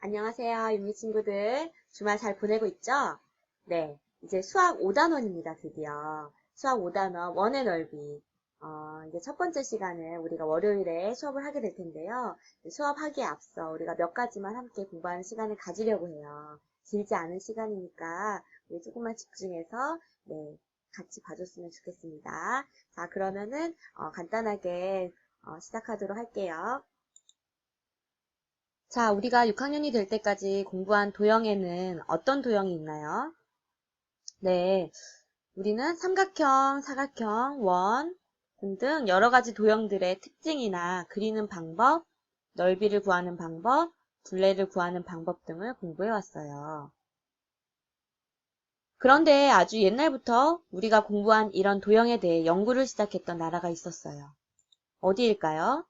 안녕하세요, 윤미 친구들. 주말 잘 보내고 있죠? 네, 이제 수학 5단원입니다, 드디어. 수학 5단원, 원의 넓이. 이제 첫 번째 시간을 우리가 월요일에 수업을 하게 될 텐데요. 수업하기에 앞서 우리가 몇 가지만 함께 공부하는 시간을 가지려고 해요. 길지 않은 시간이니까 우리 조금만 집중해서, 네, 같이 봐줬으면 좋겠습니다. 자, 그러면은, 간단하게, 시작하도록 할게요. 자, 우리가 6학년이 될 때까지 공부한 도형에는 어떤 도형이 있나요? 네, 우리는 삼각형, 사각형, 원 등등 여러 가지 도형들의 특징이나 그리는 방법, 넓이를 구하는 방법, 둘레를 구하는 방법 등을 공부해 왔어요. 그런데 아주 옛날부터 우리가 공부한 이런 도형에 대해 연구를 시작했던 나라가 있었어요. 어디일까요?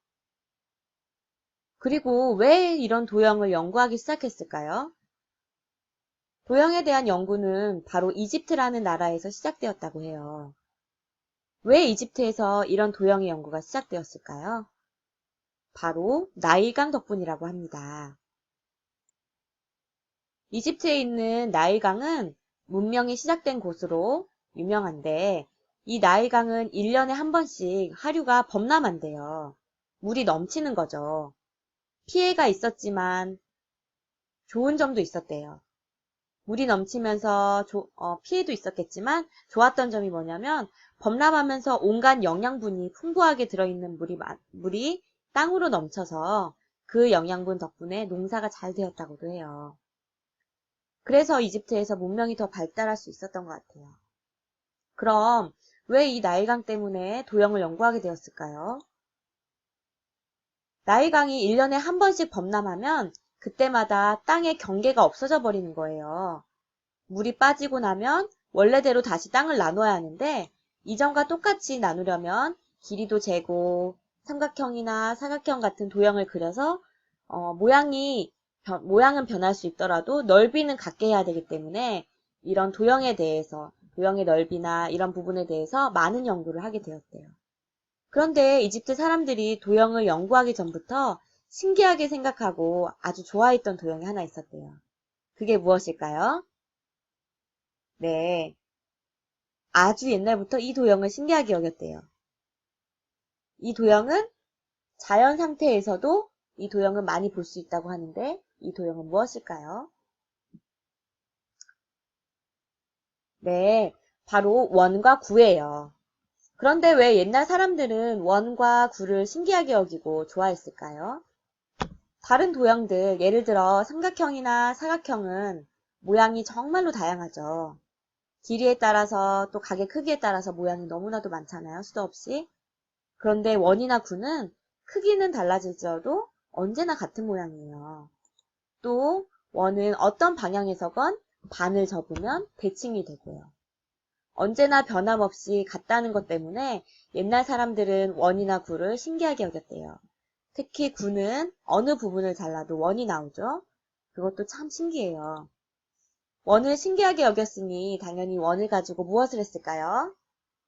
그리고 왜 이런 도형을 연구하기 시작했을까요? 도형에 대한 연구는 바로 이집트라는 나라에서 시작되었다고 해요. 왜 이집트에서 이런 도형의 연구가 시작되었을까요? 바로 나일강 덕분이라고 합니다. 이집트에 있는 나일강은 문명이 시작된 곳으로 유명한데 이 나일강은 1년에 한 번씩 하류가 범람한대요. 물이 넘치는 거죠. 피해가 있었지만 좋은 점도 있었대요. 물이 넘치면서 피해도 있었겠지만 좋았던 점이 뭐냐면 범람하면서 온갖 영양분이 풍부하게 들어있는 물이 땅으로 넘쳐서 그 영양분 덕분에 농사가 잘 되었다고도 해요. 그래서 이집트에서 문명이 더 발달할 수 있었던 것 같아요. 그럼 왜 이 나일강 때문에 도형을 연구하게 되었을까요? 나일강이 1년에 한 번씩 범람하면 그때마다 땅의 경계가 없어져 버리는 거예요. 물이 빠지고 나면 원래대로 다시 땅을 나눠야 하는데 이전과 똑같이 나누려면 길이도 재고 삼각형이나 사각형 같은 도형을 그려서 모양은 변할 수 있더라도 넓이는 같게 해야 되기 때문에 이런 도형에 대해서 도형의 넓이나 이런 부분에 대해서 많은 연구를 하게 되었대요. 그런데 이집트 사람들이 도형을 연구하기 전부터 신기하게 생각하고 아주 좋아했던 도형이 하나 있었대요. 그게 무엇일까요? 네, 아주 옛날부터 이 도형을 신기하게 여겼대요. 이 도형은 자연 상태에서도 이 도형을 많이 볼 수 있다고 하는데 이 도형은 무엇일까요? 네, 바로 원과 구예요. 그런데 왜 옛날 사람들은 원과 구를 신기하게 여기고 좋아했을까요? 다른 도형들, 예를 들어 삼각형이나 사각형은 모양이 정말로 다양하죠. 길이에 따라서 또 각의 크기에 따라서 모양이 너무나도 많잖아요. 수도 없이. 그런데 원이나 구는 크기는 달라질지라도 언제나 같은 모양이에요. 또 원은 어떤 방향에서건 반을 접으면 대칭이 되고요. 언제나 변함없이 같다는 것 때문에 옛날 사람들은 원이나 구를 신기하게 여겼대요. 특히 구는 어느 부분을 잘라도 원이 나오죠. 그것도 참 신기해요. 원을 신기하게 여겼으니 당연히 원을 가지고 무엇을 했을까요?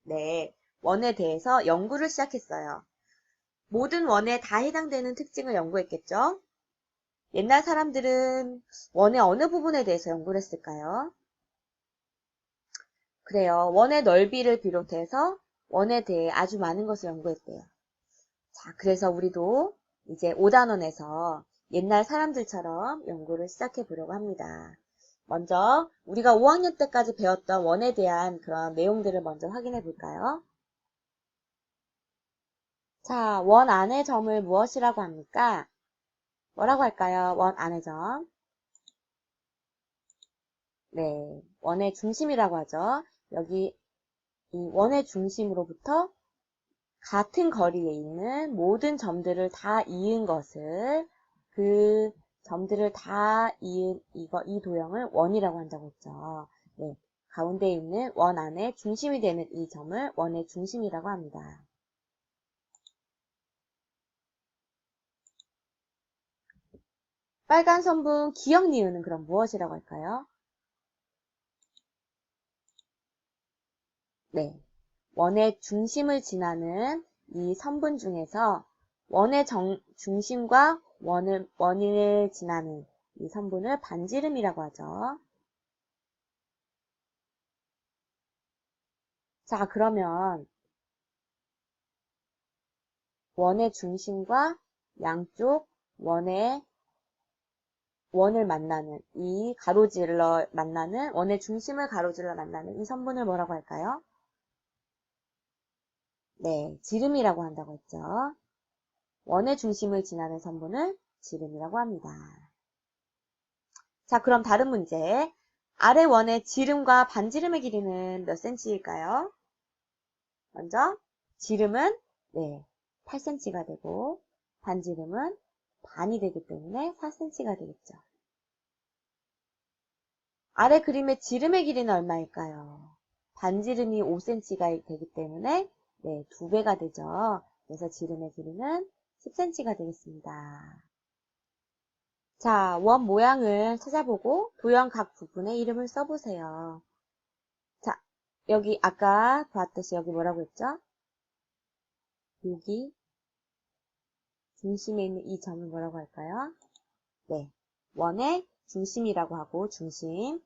네, 원에 대해서 연구를 시작했어요. 모든 원에 다 해당되는 특징을 연구했겠죠? 옛날 사람들은 원의 어느 부분에 대해서 연구를 했을까요? 그래요. 원의 넓이를 비롯해서 원에 대해 아주 많은 것을 연구했대요. 자, 그래서 우리도 이제 5단원에서 옛날 사람들처럼 연구를 시작해 보려고 합니다. 먼저 우리가 5학년 때까지 배웠던 원에 대한 그런 내용들을 먼저 확인해 볼까요? 자, 원 안의 점을 무엇이라고 합니까? 뭐라고 할까요? 원 안의 점. 네, 원의 중심이라고 하죠. 여기 이 원의 중심으로부터 같은 거리에 있는 모든 점들을 다 이은 것을 그 점들을 다 이은 이 도형을 원이라고 한다고 했죠. 네, 가운데 있는 원 안에 중심이 되는 이 점을 원의 중심이라고 합니다. 빨간 선분 기억 니은은 그럼 무엇이라고 할까요? 네, 원의 중심을 지나는 이 선분 중에서 원의 중심과 원을 지나는 이 성분을 반지름이라고 하죠. 자, 그러면 원의 중심과 양쪽 원을 만나는 이 가로질러 만나는 원의 중심을 가로질러 만나는 이 성분을 뭐라고 할까요? 네, 지름이라고 한다고 했죠. 원의 중심을 지나는 성분을 지름이라고 합니다. 자, 그럼 다른 문제. 아래 원의 지름과 반지름의 길이는 몇 cm일까요? 먼저 지름은 네, 8cm가 되고 반지름은 반이 되기 때문에 4cm가 되겠죠. 아래 그림의 지름의 길이는 얼마일까요? 반지름이 5cm가 되기 때문에 네, 2배가 되죠. 그래서 지름의 길이는 10cm가 되겠습니다. 자, 원 모양을 찾아보고 도형 각 부분의 이름을 써보세요. 자, 여기 아까 봤듯이 여기 뭐라고 했죠? 여기 중심에 있는 이 점을 뭐라고 할까요? 네, 원의 중심이라고 하고 중심.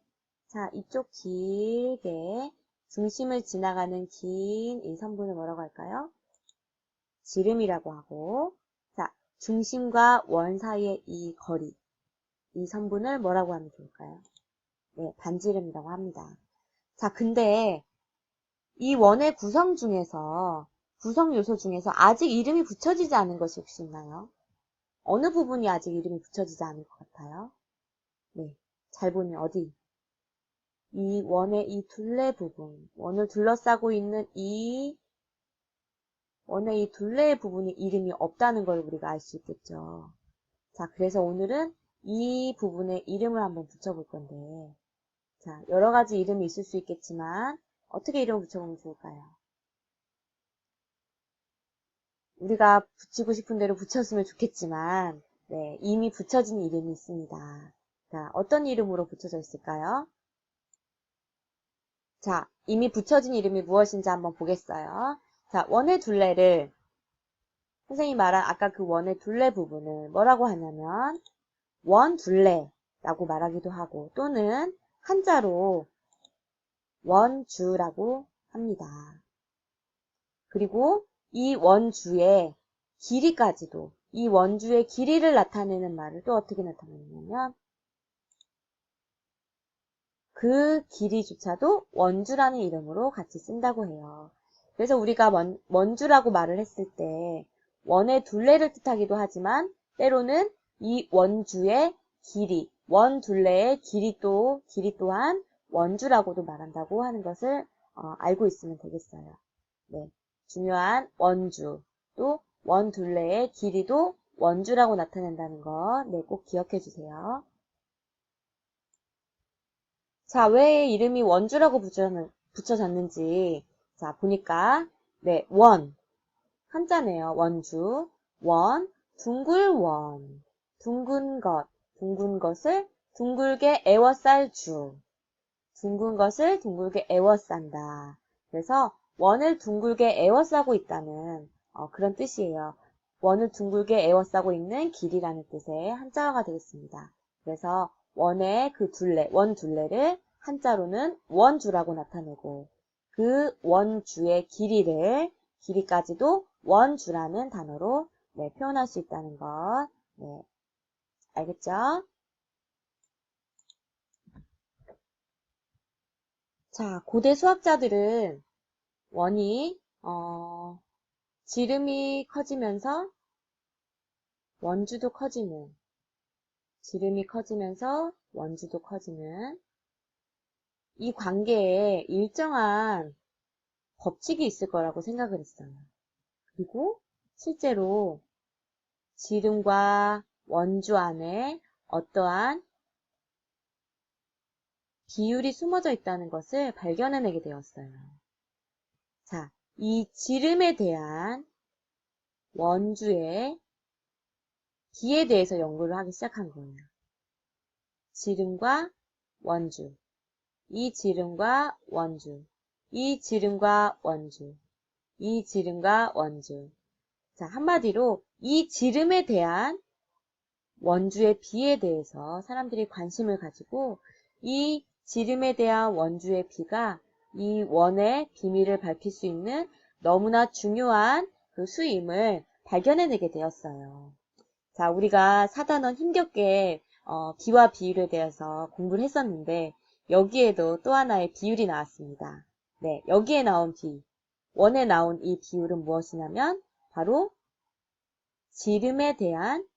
자, 이쪽 길게 중심을 지나가는 긴 이 성분을 뭐라고 할까요? 지름이라고 하고, 자, 중심과 원 사이의 이 거리, 이 성분을 뭐라고 하면 좋을까요? 네, 반지름이라고 합니다. 자, 근데 이 원의 구성 요소 중에서 아직 이름이 붙여지지 않은 것이 혹시 있나요? 어느 부분이 아직 이름이 붙여지지 않을 것 같아요? 네, 잘 보니 어디? 이 원의 이 둘레 부분, 원을 둘러싸고 있는 원의 이 둘레의 부분이 이름이 없다는 걸 우리가 알 수 있겠죠. 자, 그래서 오늘은 이 부분에 이름을 한번 붙여볼 건데, 자, 여러 가지 이름이 있을 수 있겠지만, 어떻게 이름을 붙여보면 좋을까요? 우리가 붙이고 싶은 대로 붙였으면 좋겠지만, 네, 이미 붙여진 이름이 있습니다. 자, 어떤 이름으로 붙여져 있을까요? 자, 이미 붙여진 이름이 무엇인지 한번 보겠어요. 자, 원의 둘레를, 선생님이 말한 아까 그 원의 둘레 부분을 뭐라고 하냐면, 원 둘레라고 말하기도 하고, 또는 한자로 원주라고 합니다. 그리고 이 원주의 길이까지도, 이 원주의 길이를 나타내는 말을 또 어떻게 나타내냐면, 그 길이조차도 원주라는 이름으로 같이 쓴다고 해요. 그래서 우리가 원주라고 말을 했을 때 원의 둘레를 뜻하기도 하지만 때로는 이 원주의 길이, 원 둘레의 길이 또한 원주라고도 말한다고 하는 것을 알고 있으면 되겠어요. 네, 중요한 원주, 또 원 둘레의 길이도 원주라고 나타낸다는 거, 네, 꼭 기억해 주세요. 자, 왜 이름이 원주라고 붙여졌는지, 자, 보니까, 네, 한자네요. 원주. 둥글원. 둥근 것을 둥글게 애워쌀 주. 둥근 것을 둥글게 애워싼다. 그래서 원을 둥글게 애워싸고 있다는 그런 뜻이에요. 원을 둥글게 애워싸고 있는 길이라는 뜻의 한자어가 되겠습니다. 그래서 원의 그 원 둘레를 한자로는 원주라고 나타내고 그 원주의 길이까지도 원주라는 단어로 네, 표현할 수 있다는 것. 네, 알겠죠? 자, 고대 수학자들은 원이 지름이 커지면서 원주도 커지는, 지름이 커지면서 원주도 커지는 이 관계에 일정한 법칙이 있을 거라고 생각을 했어요. 그리고 실제로 지름과 원주 안에 어떠한 비율이 숨어져 있다는 것을 발견해내게 되었어요. 자, 이 지름에 대한 원주의 비에 대해서 연구를 하기 시작한 거예요. 지름과 원주, 이 지름과 원주, 이 지름과 원주, 이 지름과 원주. 자, 한마디로 이 지름에 대한 원주의 비에 대해서 사람들이 관심을 가지고 이 지름에 대한 원주의 비가 이 원의 비밀을 밝힐 수 있는 너무나 중요한 그 수임을 발견해내게 되었어요. 자, 우리가 4단원 힘겹게 비와 비율에 대해서 공부를 했었는데 여기에도 또 하나의 비율이 나왔습니다. 네, 여기에 나온 비, 원에 나온 이 비율은 무엇이냐면 바로 지름에 대한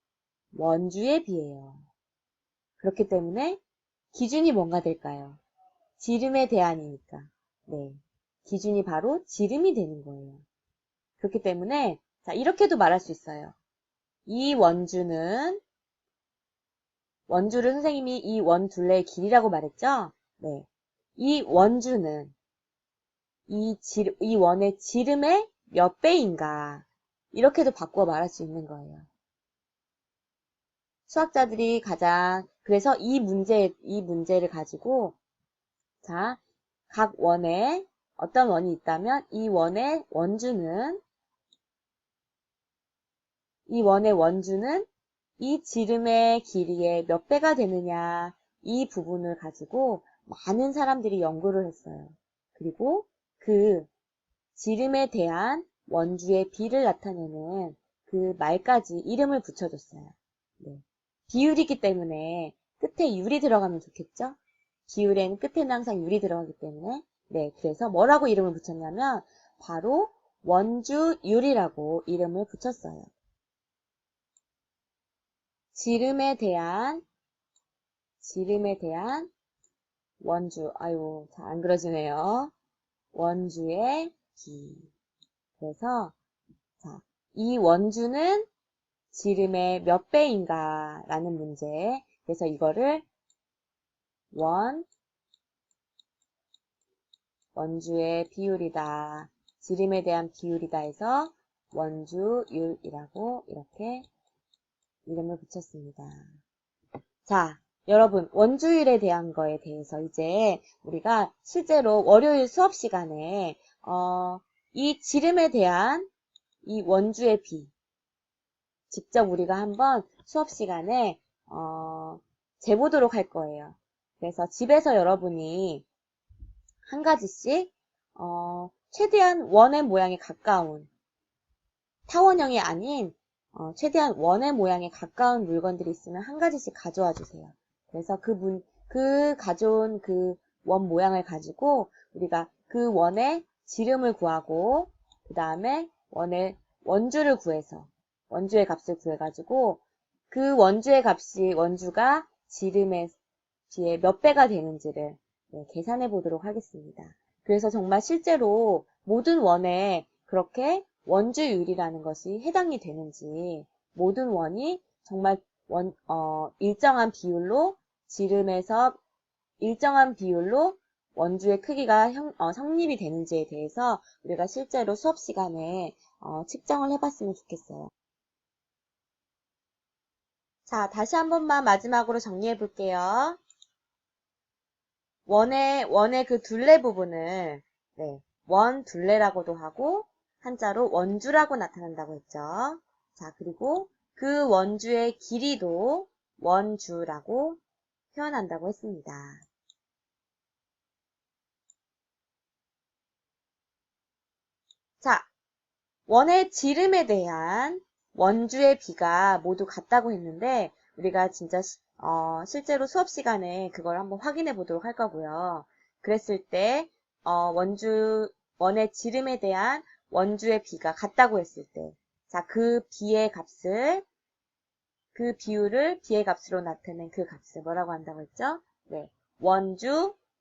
원주의 비예요. 그렇기 때문에 기준이 뭔가 될까요? 지름에 대한이니까. 네, 기준이 바로 지름이 되는 거예요. 그렇기 때문에 자, 이렇게도 말할 수 있어요. 이 원주를 선생님이 이 원 둘레의 길이라고 말했죠? 네. 이 원주는 이 원의 지름의 몇 배인가? 이렇게도 바꾸어 말할 수 있는 거예요. 수학자들이 그래서 이 문제를 가지고, 자, 각 원에 어떤 원이 있다면 이 원의 원주는 이 지름의 길이의 몇 배가 되느냐, 이 부분을 가지고 많은 사람들이 연구를 했어요. 그리고 그 지름에 대한 원주의 비를 나타내는 그 말까지 이름을 붙여줬어요. 네. 비율이기 때문에 끝에 율이 들어가면 좋겠죠? 비율에는 끝에는 항상 율이 들어가기 때문에 네, 그래서 뭐라고 이름을 붙였냐면 바로 원주율이라고 이름을 붙였어요. 지름에 대한 원주, 아유, 잘 안 그려지네요. 원주의 비. 그래서, 자, 이 원주는 지름의 몇 배인가? 라는 문제. 그래서 이거를 원주의 비율이다. 지름에 대한 비율이다 해서 원주율이라고 이렇게 이름을 붙였습니다. 자, 여러분, 원주율에 대한 거에 대해서 이제 우리가 실제로 월요일 수업 시간에 이 지름에 대한 이 원주의 비 직접 우리가 한번 수업 시간에 재보도록 할 거예요. 그래서 집에서 여러분이 한 가지씩 최대한 원의 모양에 가까운 타원형이 아닌 최대한 원의 모양에 가까운 물건들이 있으면 한 가지씩 가져와 주세요. 그래서 가져온 그 원 모양을 가지고 우리가 그 원의 지름을 구하고 그 다음에 원주의 값을 구해가지고 그 원주가 지름에 비해 몇 배가 되는지를 계산해 보도록 하겠습니다. 그래서 정말 실제로 모든 원에 그렇게 원주율이라는 것이 해당이 되는지 모든 원이 정말 일정한 비율로 지름에서 일정한 비율로 원주의 크기가 성립이 되는지에 대해서 우리가 실제로 수업 시간에 측정을 해봤으면 좋겠어요. 자, 다시 한 번만 마지막으로 정리해 볼게요. 원의 그 둘레 부분을 원 둘레라고도 하고 한자로 원주라고 나타난다고 했죠. 자, 그리고 그 원주의 길이도 원주라고 표현한다고 했습니다. 자, 원의 지름에 대한 원주의 비가 모두 같다고 했는데 우리가 진짜 실제로 수업 시간에 그걸 한번 확인해 보도록 할 거고요. 그랬을 때 원의 지름에 대한 원주의 비가 같다고 했을 때 자, 그 비율을 비의 값으로 나타낸 그 값을 뭐라고 한다고 했죠? 네,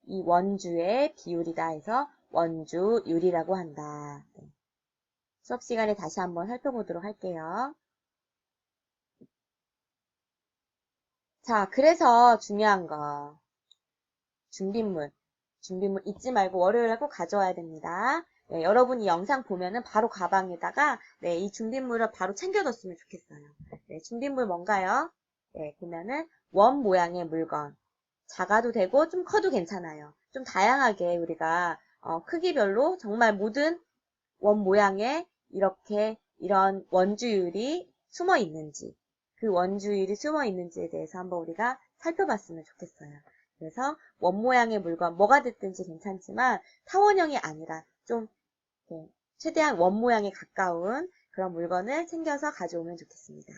이 원주의 비율이다 해서 원주율이라고 한다. 네. 수업 시간에 다시 한번 살펴보도록 할게요. 자, 그래서 중요한 거. 준비물 잊지 말고 월요일에 꼭 가져와야 됩니다. 네, 여러분이 영상 보면은 바로 가방에다가 이 준비물을 바로 챙겨뒀으면 좋겠어요. 네, 준비물 뭔가요? 네, 보면은 원 모양의 물건. 작아도 되고 좀 커도 괜찮아요. 좀 다양하게 우리가 크기별로 정말 모든 원 모양에 이런 원주율이 숨어 있는지 그 원주율이 숨어 있는지에 대해서 한번 우리가 살펴봤으면 좋겠어요. 그래서 원 모양의 물건, 뭐가 됐든지 괜찮지만 타원형이 아니라 좀 최대한 원 모양에 가까운 그런 물건을 챙겨서 가져오면 좋겠습니다.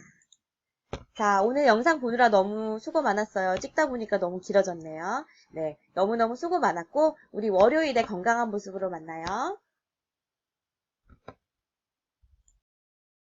자, 오늘 영상 보느라 너무 수고 많았어요. 찍다 보니까 너무 길어졌네요. 네, 너무너무 수고 많았고 우리 월요일에 건강한 모습으로 만나요.